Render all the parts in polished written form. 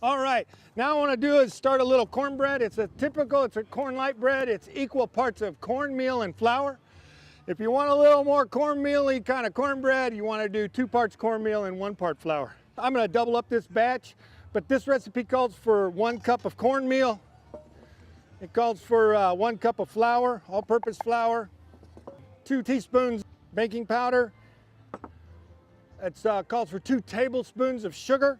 All right, now what I want to do is start a little cornbread. It's a corn light bread. It's equal parts of cornmeal and flour. If you want a little more cornmeal-y kind of cornbread, you want to do 2 parts cornmeal and 1 part flour. I'm going to double up this batch, but this recipe calls for 1 cup of cornmeal. It calls for 1 cup of flour, all-purpose flour, 2 teaspoons baking powder. It calls for 2 tablespoons of sugar.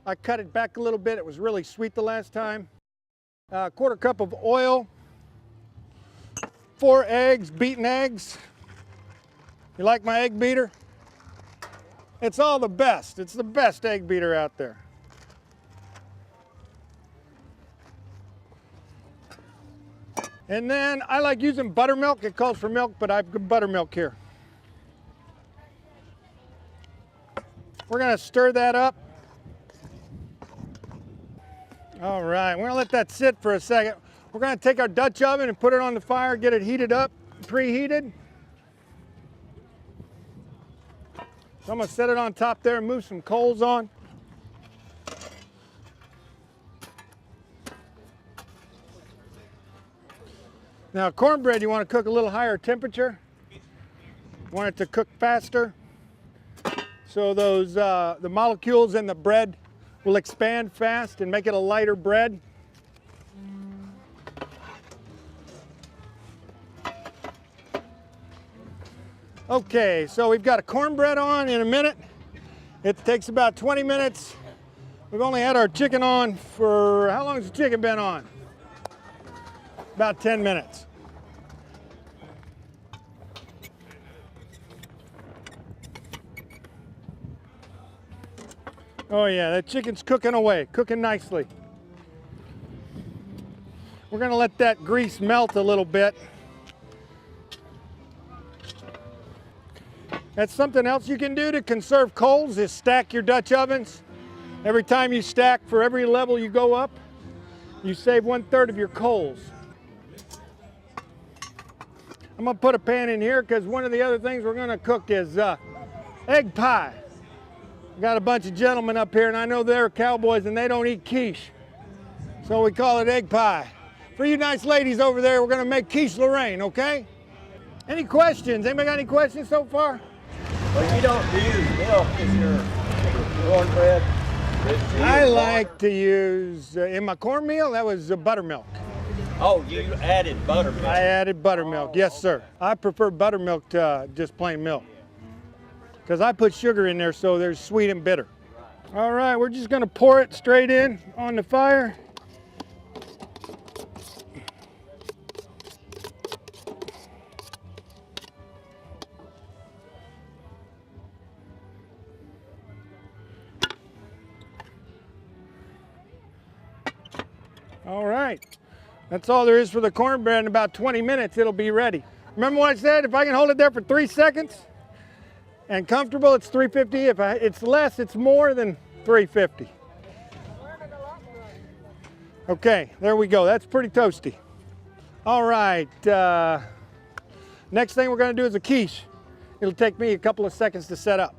I cut it back a little bit. It was really sweet the last time. 1/4 cup of oil, 4 eggs, beaten eggs. You like my egg beater? It's all the best. It's the best egg beater out there. And then I like using buttermilk. It calls for milk, but I've got buttermilk here. We're gonna stir that up. All right, we're gonna let that sit for a second. We're gonna take our Dutch oven and put it on the fire, get it heated up, preheated. So I'm gonna set it on top there and move some coals on. Now cornbread, you want to cook a little higher temperature. You want it to cook faster. So those the molecules in the bread will expand fast and make it a lighter bread. Okay, so we've got a cornbread on in a minute. It takes about 20 minutes. We've only had our chicken on for, how long has the chicken been on? About 10 minutes. Oh yeah, that chicken's cooking away, cooking nicely. We're gonna let that grease melt a little bit. That's something else you can do to conserve coals is stack your Dutch ovens. Every time you stack, for every level you go up, you save 1/3 of your coals. I'm gonna put a pan in here because one of the other things we're gonna cook is egg pie. Got a bunch of gentlemen up here, and I know they're cowboys and they don't eat quiche. So we call it egg pie. For you nice ladies over there, we're gonna make quiche Lorraine, okay? Any questions? Anybody got any questions so far? Well, you don't use milk in your cornbread. I like to use, in my cornmeal, that was buttermilk. Oh, you added buttermilk. I added buttermilk, yes sir. I prefer buttermilk to just plain milk, because I put sugar in there so there's sweet and bitter. All right, we're just gonna pour it straight in on the fire. All right, that's all there is for the cornbread. In about 20 minutes, it'll be ready. Remember what I said? If I can hold it there for 3 seconds, and comfortable, it's 350. If it's less, it's more than 350. Okay, there we go. That's pretty toasty. All right, next thing we're gonna do is a quiche. It'll take me a couple of seconds to set up.